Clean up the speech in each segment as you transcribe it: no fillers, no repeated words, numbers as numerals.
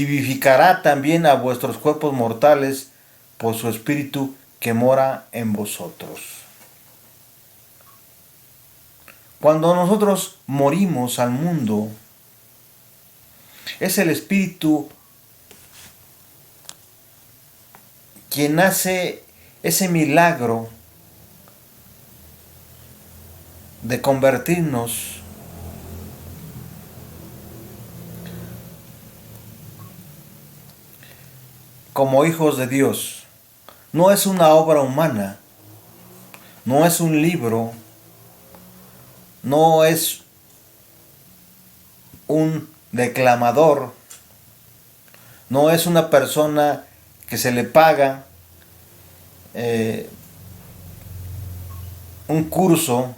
vivificará también a vuestros cuerpos mortales por su Espíritu que mora en vosotros. Cuando nosotros morimos al mundo, es el Espíritu quien hace ese milagro de convertirnos como hijos de Dios. No es una obra humana, no es un libro, no es un declamador, no es una persona que se le paga un curso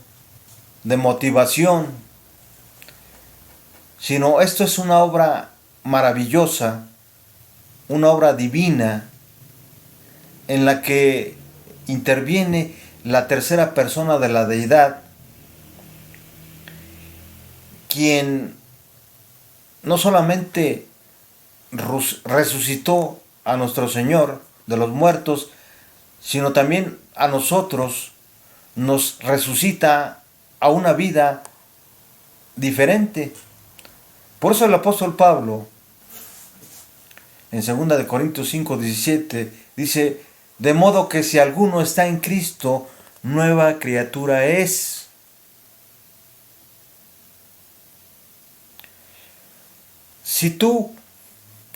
de motivación, sino esto es una obra maravillosa, una obra divina en la que interviene la tercera persona de la deidad, quien no solamente resucitó a nuestro Señor de los muertos, sino también a nosotros nos resucita a una vida diferente. Por eso el apóstol Pablo, en 2 Corintios 5:17, dice: de modo que si alguno está en Cristo, nueva criatura es. Si tú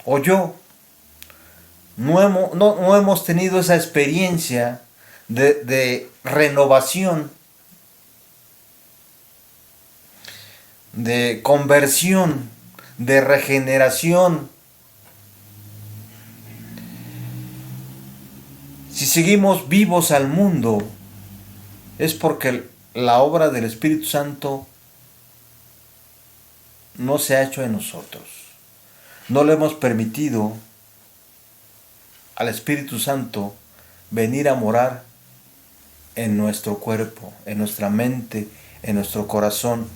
o yo no hemos tenido esa experiencia de renovación, de conversión, de regeneración, si seguimos vivos al mundo, es porque la obra del Espíritu Santo no se ha hecho en nosotros. No le hemos permitido al Espíritu Santo venir a morar en nuestro cuerpo, en nuestra mente, en nuestro corazón,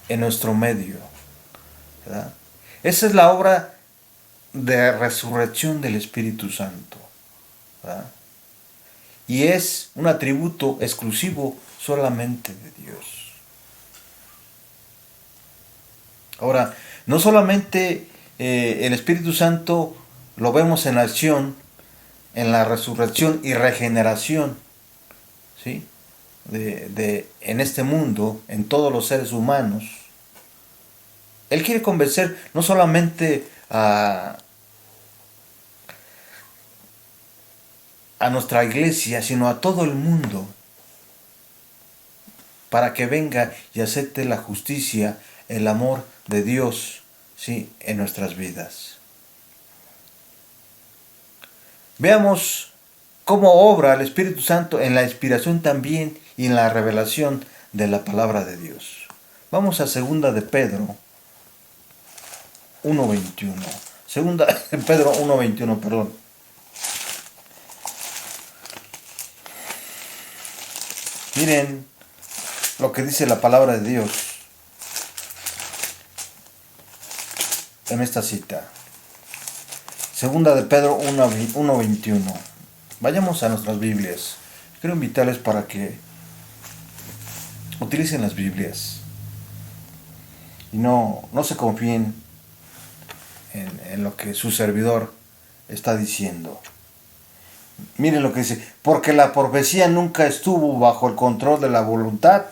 en nuestro medio, ¿verdad? Esa es la obra de resurrección del Espíritu Santo, ¿verdad? Y es un atributo exclusivo solamente de Dios. Ahora, no solamente el Espíritu Santo lo vemos en acción, en la resurrección y regeneración, ¿sí? En este mundo, en todos los seres humanos. Él quiere convencer no solamente a nuestra iglesia, sino a todo el mundo, para que venga y acepte la justicia, el amor de Dios, ¿sí?, en nuestras vidas. Veamos cómo obra el Espíritu Santo en la inspiración también y en la revelación de la palabra de Dios. Vamos a 2 de Pedro 1:21. 2 de Pedro 1:21, perdón. Miren lo que dice la palabra de Dios en esta cita. 2 de Pedro 1:21. Vayamos a nuestras Biblias. Quiero invitarles para que utilicen las Biblias y no se confíen en lo que su servidor está diciendo. Miren lo que dice: porque la profecía nunca estuvo bajo el control de la voluntad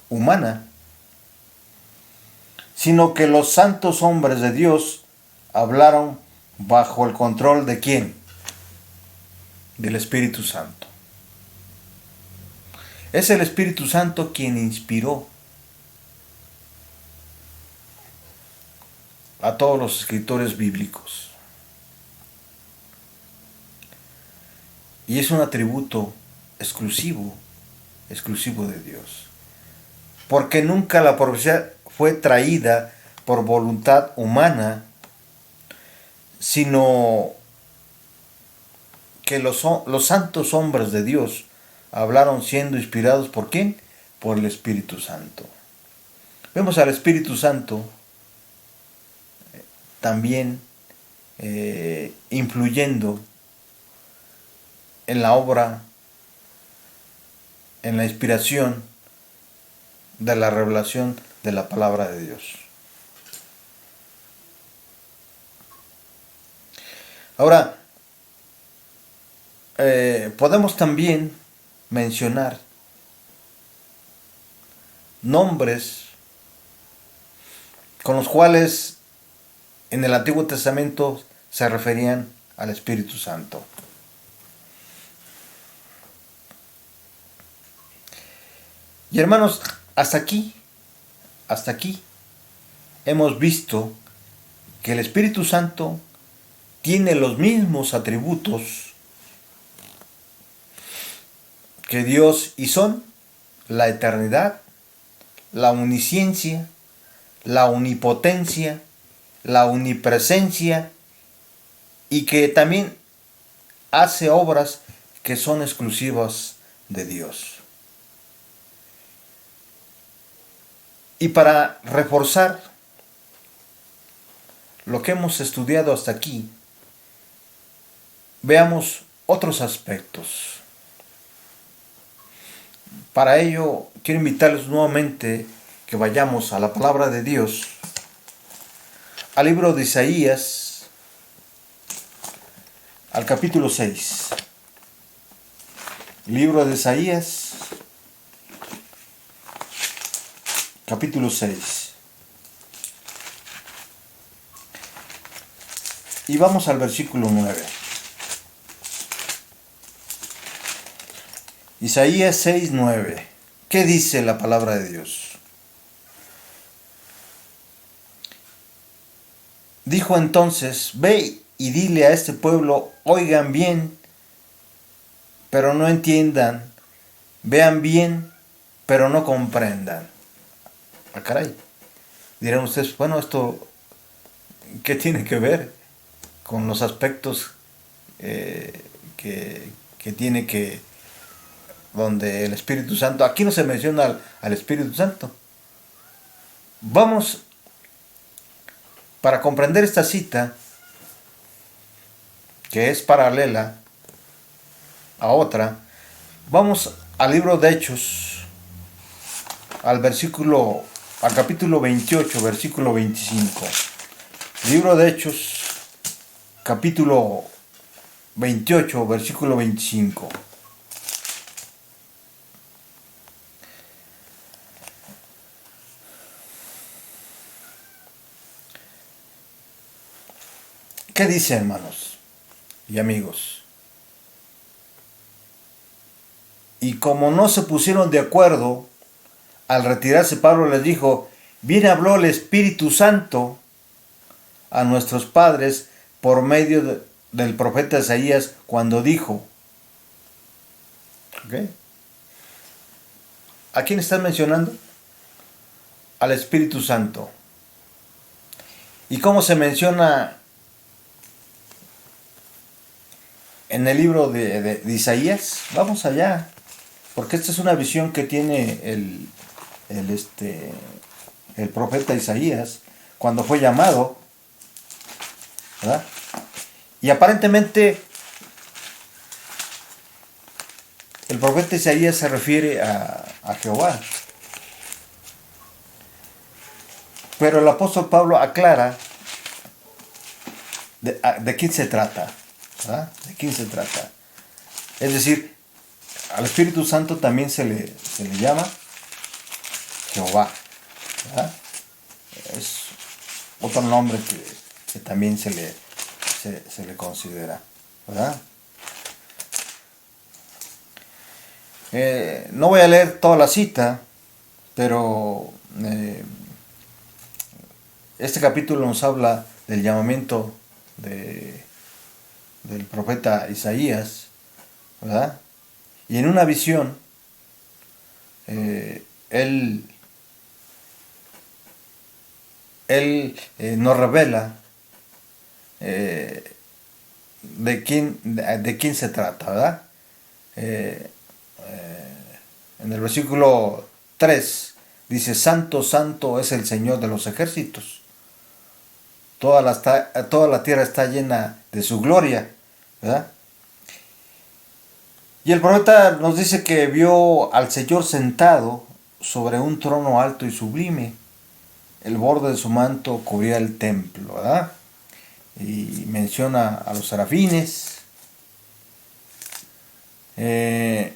humana, sino que los santos hombres de Dios hablaron bajo el control ¿de quién? Del Espíritu Santo. Es el Espíritu Santo quien inspiró a todos los escritores bíblicos. Y es un atributo exclusivo de Dios. Porque nunca la profecía fue traída por voluntad humana, sino que los santos hombres de Dios hablaron siendo inspirados ¿por quién? Por el Espíritu Santo. Vemos al Espíritu Santo también influyendo en la obra, en la inspiración de la revelación de la palabra de Dios. Ahora, podemos también mencionar nombres con los cuales en el Antiguo Testamento se referían al Espíritu Santo. Y hermanos, hasta aquí hemos visto que el Espíritu Santo tiene los mismos atributos que Dios, y son la eternidad, la omnisciencia, la omnipotencia, la omnipresencia, y que también hace obras que son exclusivas de Dios. Y para reforzar lo que hemos estudiado hasta aquí, veamos otros aspectos. Para ello, quiero invitarles nuevamente que vayamos a la palabra de Dios, al libro de Isaías, al capítulo 6. Libro de Isaías, capítulo 6. Y vamos al versículo 9. Isaías 6, 9. ¿Qué dice la palabra de Dios? Dijo entonces: ve y dile a este pueblo, oigan bien, pero no entiendan, vean bien, pero no comprendan. Ah, caray. Dirán ustedes, bueno, ¿esto qué tiene que ver con los aspectos que tiene que, donde el Espíritu Santo, aquí no se menciona al Espíritu Santo? Vamos, para comprender esta cita, que es paralela a otra, vamos al libro de Hechos, al capítulo 28, versículo 25. Libro de Hechos, capítulo 28, versículo 25. ¿Qué dice, hermanos y amigos? Y como no se pusieron de acuerdo, al retirarse Pablo les dijo: bien habló el Espíritu Santo a nuestros padres por medio del profeta Isaías cuando dijo. ¿Okay? ¿A quién están mencionando? Al Espíritu Santo. ¿Y cómo se menciona en el libro de Isaías? Vamos allá, porque esta es una visión que tiene el profeta Isaías cuando fue llamado, ¿verdad? Y aparentemente el profeta Isaías se refiere a Jehová, pero el apóstol Pablo aclara de quién se trata, ¿verdad? ¿De quién se trata? Es decir, al Espíritu Santo también se le llama Jehová, ¿verdad? Es otro nombre que también se le considera, ¿verdad? No voy a leer toda la cita, pero este capítulo nos habla del llamamiento del profeta Isaías, ¿verdad? Y en una visión, él nos revela de quién se trata, ¿verdad? En el versículo 3 dice: Santo, santo es el Señor de los ejércitos. toda la tierra está llena de su gloria, ¿verdad? Y el profeta nos dice que vio al Señor sentado sobre un trono alto y sublime. El borde de su manto cubría el templo, ¿verdad? Y menciona a los serafines. Y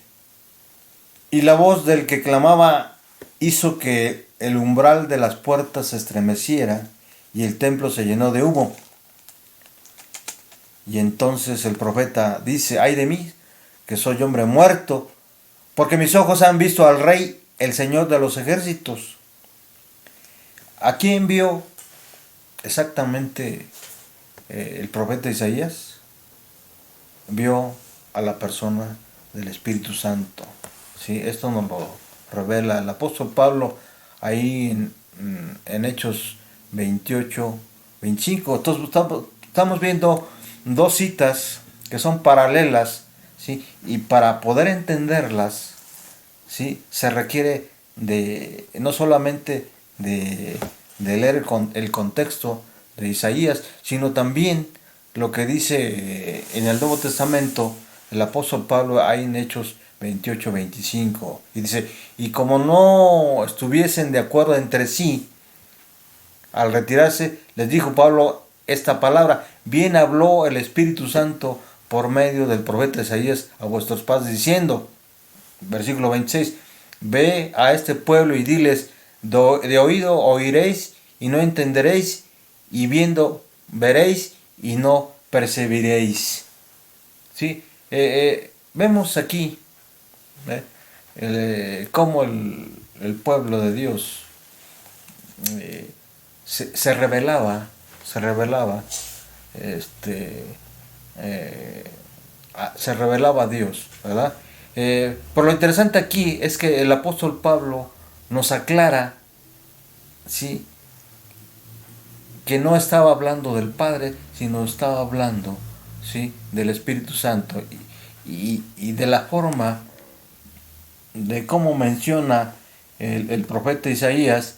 la voz del que clamaba hizo que el umbral de las puertas se estremeciera y el templo se llenó de humo. Y entonces el profeta dice: ay de mí, que soy hombre muerto, porque mis ojos han visto al Rey, el Señor de los ejércitos. ¿A quién vio exactamente el profeta Isaías? Vio a la persona del Espíritu Santo. ¿Sí? Esto nos lo revela el apóstol Pablo ahí en Hechos 28, 25. Entonces estamos viendo dos citas que son paralelas, ¿sí? Y para poder entenderlas, ¿sí?, se requiere de no solamente de leer el contexto de Isaías, sino también lo que dice en el Nuevo Testamento el apóstol Pablo ahí en Hechos 28, 25. Y dice: y como no estuviesen de acuerdo entre sí, al retirarse, les dijo Pablo esta palabra: bien habló el Espíritu Santo por medio del profeta Isaías a vuestros padres, diciendo, versículo 26, ve a este pueblo y diles, de oído oiréis y no entenderéis, y viendo veréis y no percibiréis. ¿Sí? Vemos aquí cómo el pueblo de Dios se revelaba, se revelaba a Dios, ¿verdad? Pero lo interesante aquí es que el apóstol Pablo nos aclara, ¿sí?, que no estaba hablando del Padre, sino estaba hablando, ¿sí?, del Espíritu Santo, y de la forma de cómo menciona el profeta Isaías,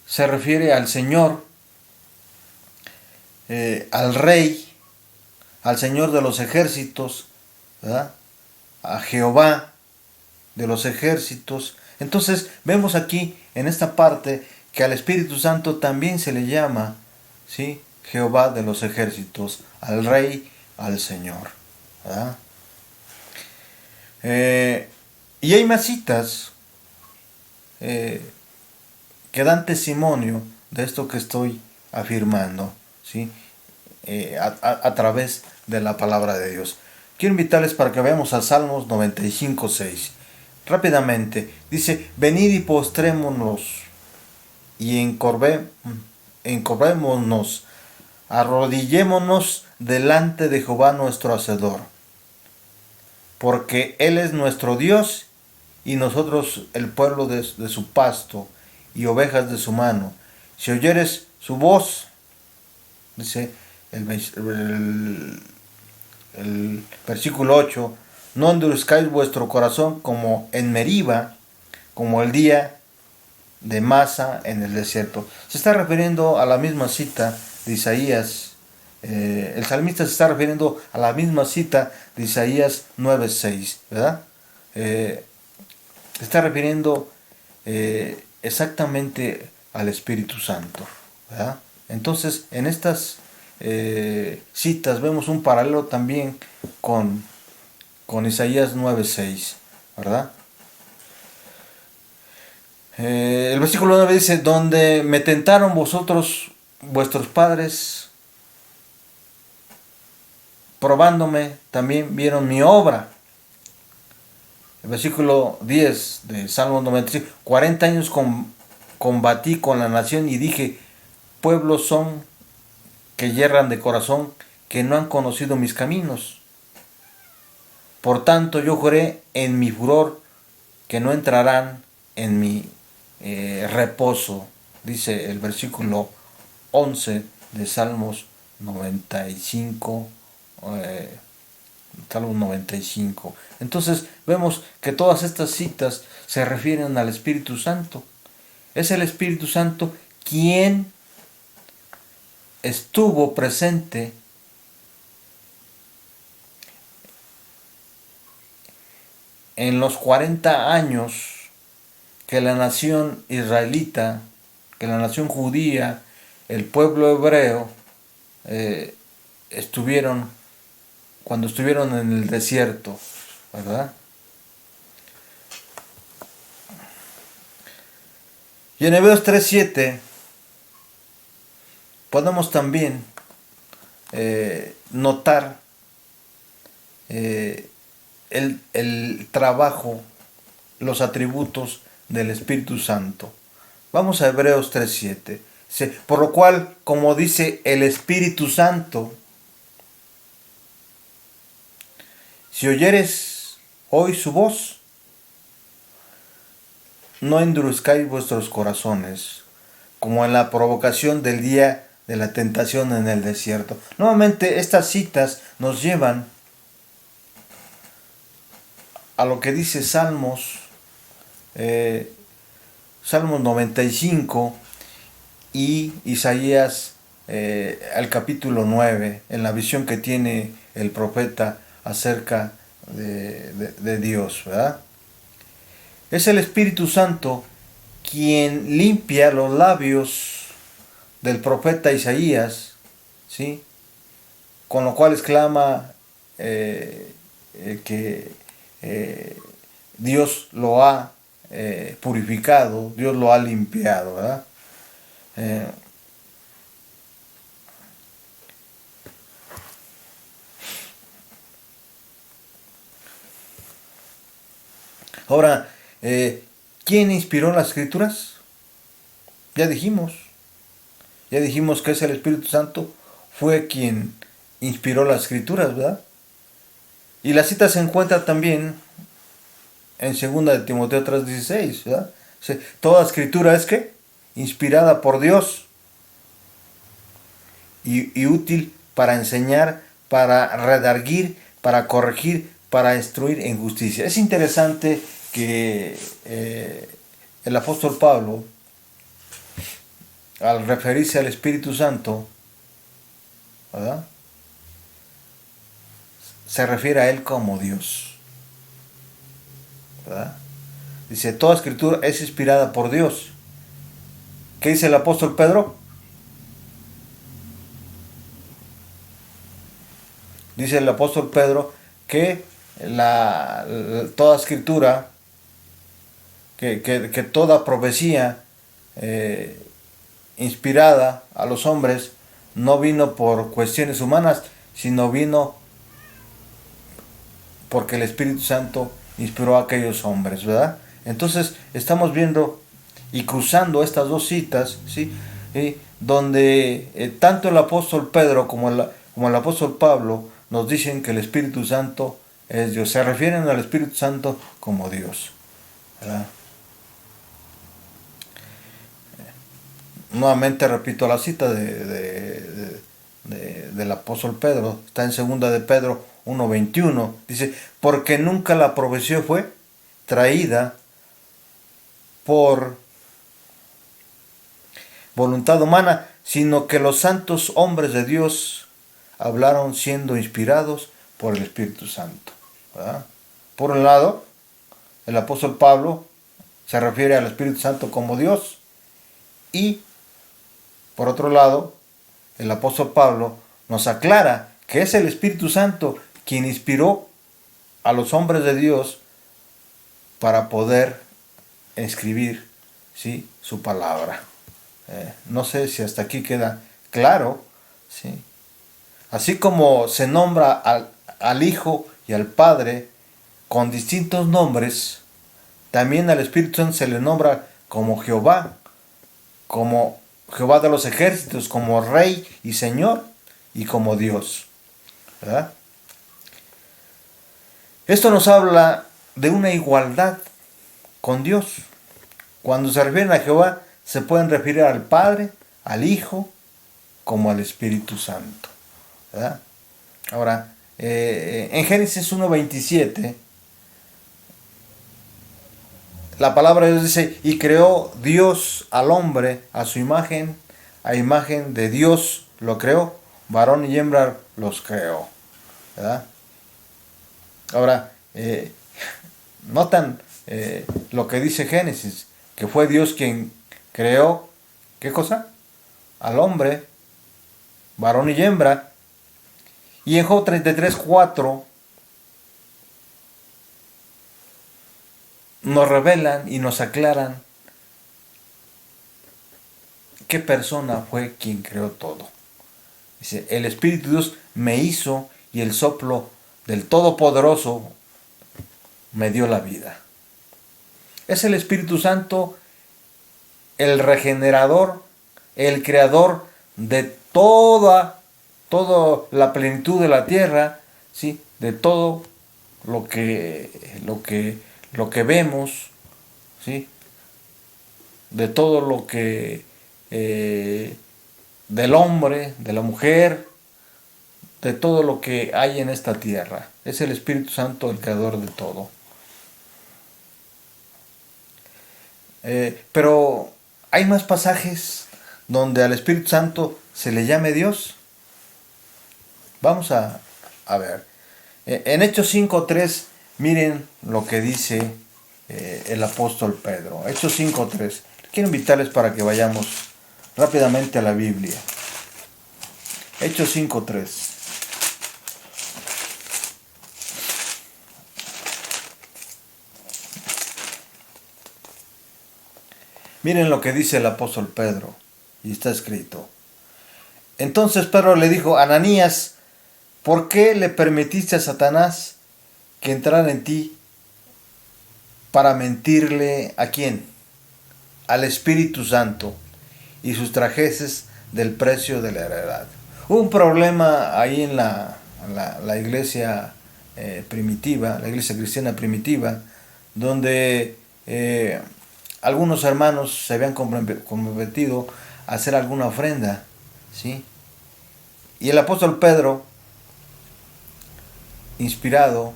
se refiere al Señor, al Rey, al Señor de los ejércitos, ¿verdad?, a Jehová de los ejércitos. Entonces vemos aquí en esta parte que al Espíritu Santo también se le llama, ¿sí?, Jehová de los ejércitos, al Rey, al Señor, ¿verdad? Y hay más citas que dan testimonio de esto que estoy afirmando, ¿sí?, a través de la palabra de Dios. Quiero invitarles para que veamos a Salmos 95, 6. Rápidamente, dice: venid y postrémonos y encorvémonos, arrodillémonos delante de Jehová nuestro Hacedor, porque Él es nuestro Dios y nosotros el pueblo de su pasto y ovejas de su mano. Si oyeres su voz, dice el versículo 8, no endurezcáis vuestro corazón como en Meriba, como el día de Masa en el desierto. Se está refiriendo a la misma cita de Isaías. El salmista se está refiriendo a la misma cita de Isaías 9:6, ¿verdad? Se está refiriendo exactamente al Espíritu Santo, ¿verdad? Entonces, en estas citas vemos un paralelo también con Isaías 9:6, ¿verdad? El versículo 9 dice: donde me tentaron vuestros padres, probándome, también vieron mi obra. El versículo 10 de Salmo 95, 40 años combatí con la nación y dije, pueblos son que yerran de corazón, que no han conocido mis caminos. Por tanto yo juré en mi furor que no entrarán en mi reposo, dice el versículo 11 de Salmos 95, Salmos 95. Entonces vemos que todas estas citas se refieren al Espíritu Santo. Es el Espíritu Santo quien estuvo presente en los 40 años que la nación israelita, que la nación judía, el pueblo hebreo, cuando estuvieron en el desierto, ¿verdad? Y en Hebreos 3:7 podemos también notar el trabajo, los atributos del Espíritu Santo. Vamos a Hebreos 3:7. Por lo cual, como dice el Espíritu Santo, si oyeres hoy su voz, no endurezcáis vuestros corazones, como en la provocación del día de la tentación en el desierto. Nuevamente, estas citas nos llevan a lo que dice Salmos 95 y Isaías al capítulo 9, en la visión que tiene el profeta acerca de Dios, ¿verdad? Es el Espíritu Santo quien limpia los labios del profeta Isaías, ¿sí? Con lo cual exclama que Dios lo ha purificado, Dios lo ha limpiado, ¿verdad? Ahora, ¿quién inspiró las Escrituras? Ya dijimos que es el Espíritu Santo, fue quien inspiró las Escrituras, ¿verdad? Y la cita se encuentra también en 2 de Timoteo 3:16, ¿verdad? Toda Escritura es ¿qué? Inspirada por Dios y útil para enseñar, para redarguir, para corregir, para instruir en justicia. Es interesante que el apóstol Pablo, al referirse al Espíritu Santo, ¿verdad?, se refiere a él como Dios, ¿verdad? Dice, toda escritura es inspirada por Dios. ¿Qué dice el apóstol Pedro? Dice el apóstol Pedro que toda escritura, que toda profecía inspirada a los hombres no vino por cuestiones humanas, sino vino porque el Espíritu Santo inspiró a aquellos hombres, ¿verdad? Entonces estamos viendo y cruzando estas dos citas, ¿sí? Donde tanto el apóstol Pedro como el apóstol Pablo nos dicen que el Espíritu Santo es Dios. Se refieren al Espíritu Santo como Dios, ¿verdad? Nuevamente repito la cita del apóstol Pedro. Está en 2 de Pedro 1:21. Dice, porque nunca la profecía fue traída por voluntad humana, sino que los santos hombres de Dios hablaron siendo inspirados por el Espíritu Santo, ¿verdad? Por un lado, el apóstol Pablo se refiere al Espíritu Santo como Dios, y por otro lado, el apóstol Pablo nos aclara que es el Espíritu Santo quien inspiró a los hombres de Dios para poder escribir, ¿sí?, su palabra. No sé si hasta aquí queda claro, ¿sí? Así como se nombra al Hijo y al Padre con distintos nombres, también al Espíritu Santo se le nombra como Jehová de los ejércitos, como Rey y Señor, y como Dios, ¿verdad? Esto nos habla de una igualdad con Dios. Cuando se refieren a Jehová, se pueden referir al Padre, al Hijo, como al Espíritu Santo, ¿verdad? Ahora, en Génesis 1:27, la palabra de Dios dice, y creó Dios al hombre a su imagen, a imagen de Dios lo creó, varón y hembra los creó, ¿verdad? Ahora, notan lo que dice Génesis, que fue Dios quien creó, ¿qué cosa? Al hombre, varón y hembra. Y en Job 33:4 nos revelan y nos aclaran qué persona fue quien creó todo. Dice, el Espíritu de Dios me hizo y el soplo del Todopoderoso me dio la vida. Es el Espíritu Santo el regenerador, el creador de toda la plenitud de la tierra, ¿sí? De todo lo que vemos, ¿sí? De todo lo que del hombre, de la mujer, de todo lo que hay en esta tierra. Es el Espíritu Santo el creador de todo. Pero hay más pasajes donde al Espíritu Santo se le llame Dios. Vamos a ver. En Hechos 5:3, miren lo que dice el apóstol Pedro. Hechos 5:3. Quiero invitarles para que vayamos rápidamente a la Biblia. Hechos 5:3. Miren lo que dice el apóstol Pedro, y está escrito. Entonces Pedro le dijo, Ananías, ¿por qué le permitiste a Satanás que entrara en ti para mentirle a quién? Al Espíritu Santo y sustrajeses del precio de la heredad. Hubo un problema ahí en la iglesia primitiva, la iglesia cristiana primitiva, donde algunos hermanos se habían comprometido a hacer alguna ofrenda, ¿sí? Y el apóstol Pedro, inspirado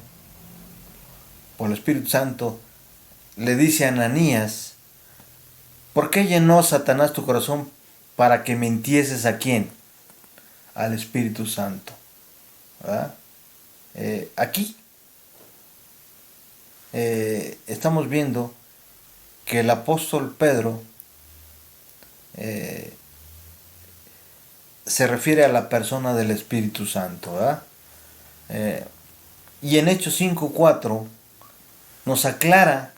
por el Espíritu Santo, le dice a Ananías, ¿por qué llenó Satanás tu corazón para que mintieses a quién? Al Espíritu Santo. ¿Verdad? Aquí estamos viendo que el apóstol Pedro se refiere a la persona del Espíritu Santo, ¿verdad? Y en Hechos 5:4 nos aclara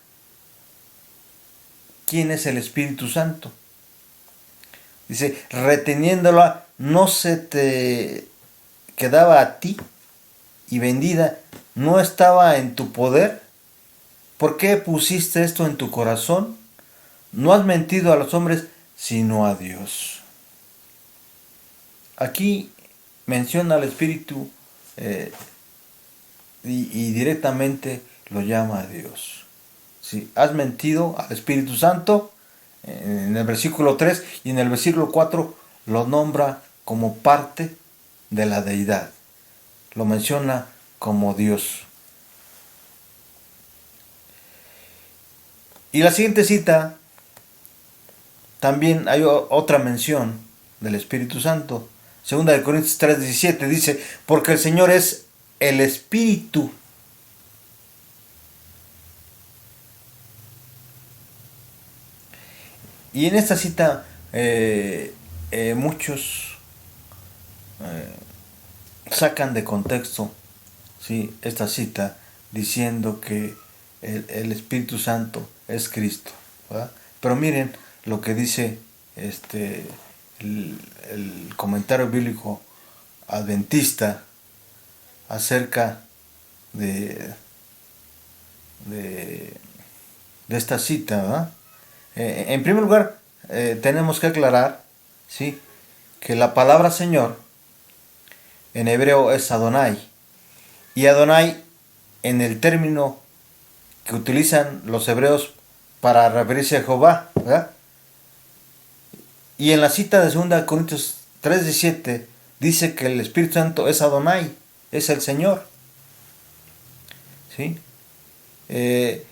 quién es el Espíritu Santo. Dice, reteniéndola no se te quedaba a ti y vendida, no estaba en tu poder. ¿Por qué pusiste esto en tu corazón? No has mentido a los hombres, sino a Dios. Aquí menciona al Espíritu y directamente lo llama a Dios. ¿Sí? Has mentido al Espíritu Santo, en el versículo 3, y en el versículo 4 lo nombra como parte de la deidad. Lo menciona como Dios. Y la siguiente cita, también hay otra mención del Espíritu Santo. Segunda de Corintios 3:17 dice, porque el Señor es el Espíritu. Y en esta cita muchos sacan de contexto, ¿sí?, esta cita diciendo que el Espíritu Santo es Cristo, ¿verdad? Pero miren lo que dice el comentario bíblico adventista acerca de esta cita, ¿verdad? En primer lugar, tenemos que aclarar, ¿sí?, que la palabra Señor en hebreo es Adonai, y Adonai en el término que utilizan los hebreos para referirse a Jehová, ¿verdad? Y en la cita de 2 Corintios 3:17 dice que el Espíritu Santo es Adonai, es el Señor, ¿sí? Y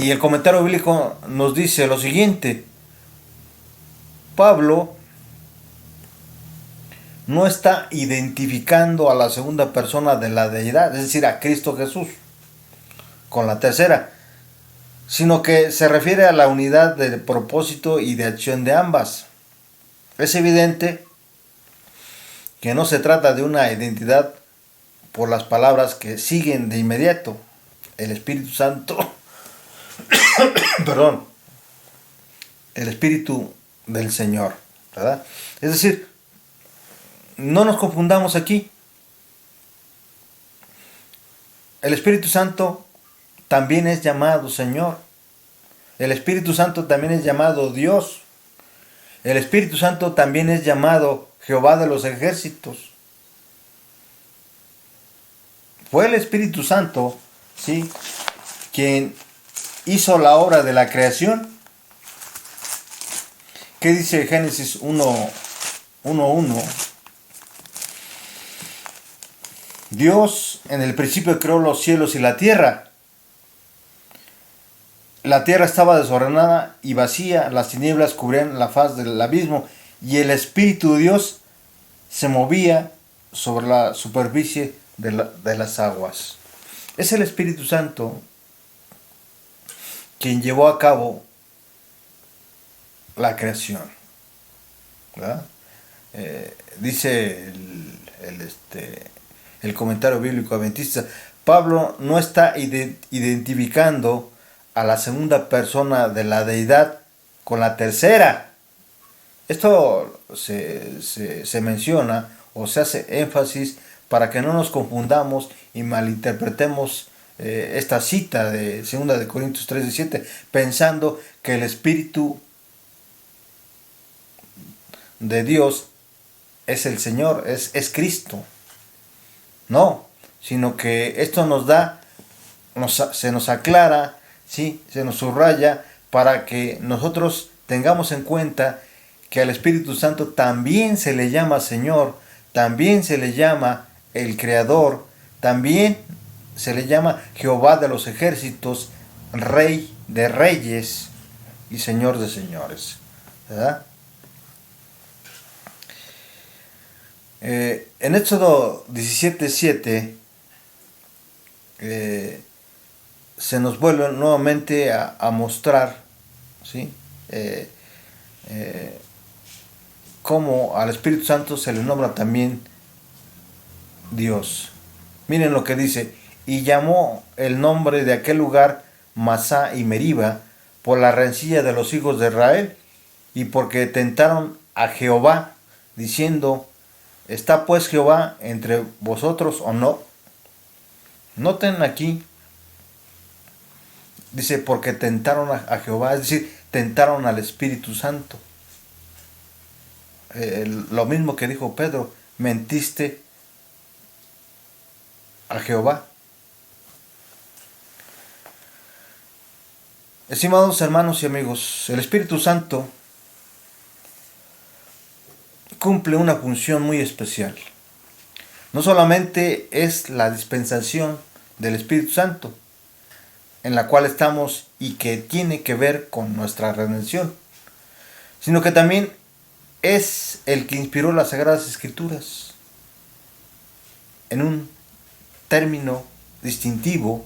el comentario bíblico nos dice lo siguiente. Pablo no está identificando a la segunda persona de la deidad, es decir, a Cristo Jesús, con la tercera, sino que se refiere a la unidad de propósito y de acción de ambas. Es evidente que no se trata de una identidad por las palabras que siguen de inmediato. El Espíritu Santo, perdón, el Espíritu del Señor, ¿verdad? Es decir, no nos confundamos aquí. El Espíritu Santo también es llamado Señor. El Espíritu Santo también es llamado Dios. El Espíritu Santo también es llamado Jehová de los ejércitos. Fue el Espíritu Santo, ¿sí?, quien hizo la obra de la creación. ¿Qué dice Génesis 1:1? Dios en el principio creó los cielos y la tierra. La tierra estaba desordenada y vacía, las tinieblas cubrían la faz del abismo y el Espíritu de Dios se movía sobre la superficie de las aguas. Es el Espíritu Santo quien llevó a cabo la creación, ¿verdad? Dice el comentario bíblico adventista, Pablo no está identificando a la segunda persona de la deidad con la tercera. Esto se menciona o se hace énfasis para que no nos confundamos y malinterpretemos esta cita de 2 de Corintios 3:17, pensando que el Espíritu de Dios es el Señor, es Cristo. No, sino que esto nos da, se nos aclara, ¿sí?, se nos subraya para que nosotros tengamos en cuenta que al Espíritu Santo también se le llama Señor, también se le llama el Creador, también se le llama Jehová de los ejércitos, Rey de reyes y Señor de señores, ¿verdad? En Éxodo 17:7 se nos vuelve nuevamente a mostrar, ¿sí?, cómo al Espíritu Santo se le nombra también Dios. Miren lo que dice: y llamó el nombre de aquel lugar Masá y Meriba por la rencilla de los hijos de Israel y porque tentaron a Jehová diciendo, ¿está pues Jehová entre vosotros o no? Noten aquí, dice, porque tentaron a Jehová, es decir, tentaron al Espíritu Santo. Lo mismo que dijo Pedro, mentiste a Jehová. Estimados hermanos y amigos, el Espíritu Santo cumple una función muy especial. No solamente es la dispensación del Espíritu Santo, en la cual estamos y que tiene que ver con nuestra redención, sino que también es el que inspiró las Sagradas Escrituras en un término distintivo,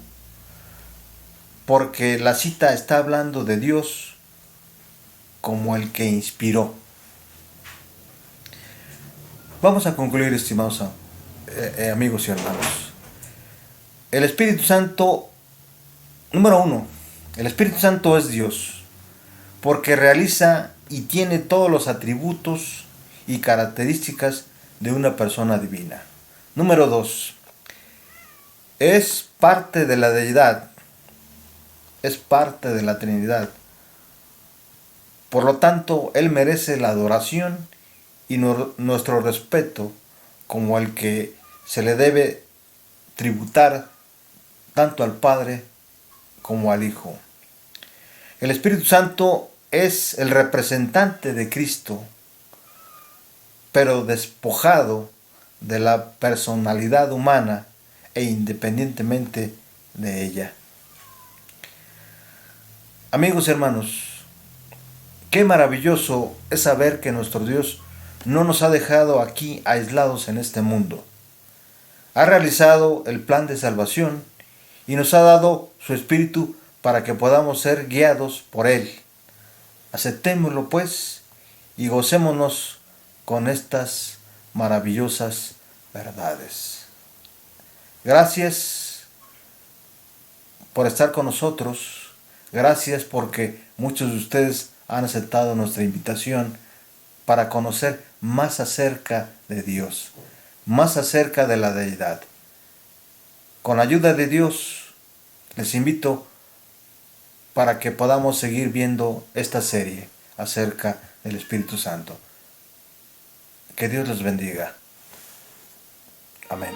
porque la cita está hablando de Dios como el que inspiró. Vamos a concluir, estimados amigos y hermanos. El Espíritu Santo, número 1, el Espíritu Santo es Dios, porque realiza y tiene todos los atributos y características de una persona divina. Número 2, es parte de la deidad, es parte de la Trinidad. Por lo tanto, Él merece la adoración y nuestro respeto como el que se le debe tributar tanto al Padre como al Hijo. El Espíritu Santo es el representante de Cristo, pero despojado de la personalidad humana e independientemente de ella. Amigos y hermanos, qué maravilloso es saber que nuestro Dios no nos ha dejado aquí aislados en este mundo. Ha realizado el plan de salvación y nos ha dado su Espíritu para que podamos ser guiados por Él. Aceptémoslo pues y gocémonos con estas maravillosas verdades. Gracias por estar con nosotros. Gracias porque muchos de ustedes han aceptado nuestra invitación para conocer más acerca de Dios, más acerca de la deidad. Con la ayuda de Dios, les invito para que podamos seguir viendo esta serie acerca del Espíritu Santo. Que Dios los bendiga. Amén.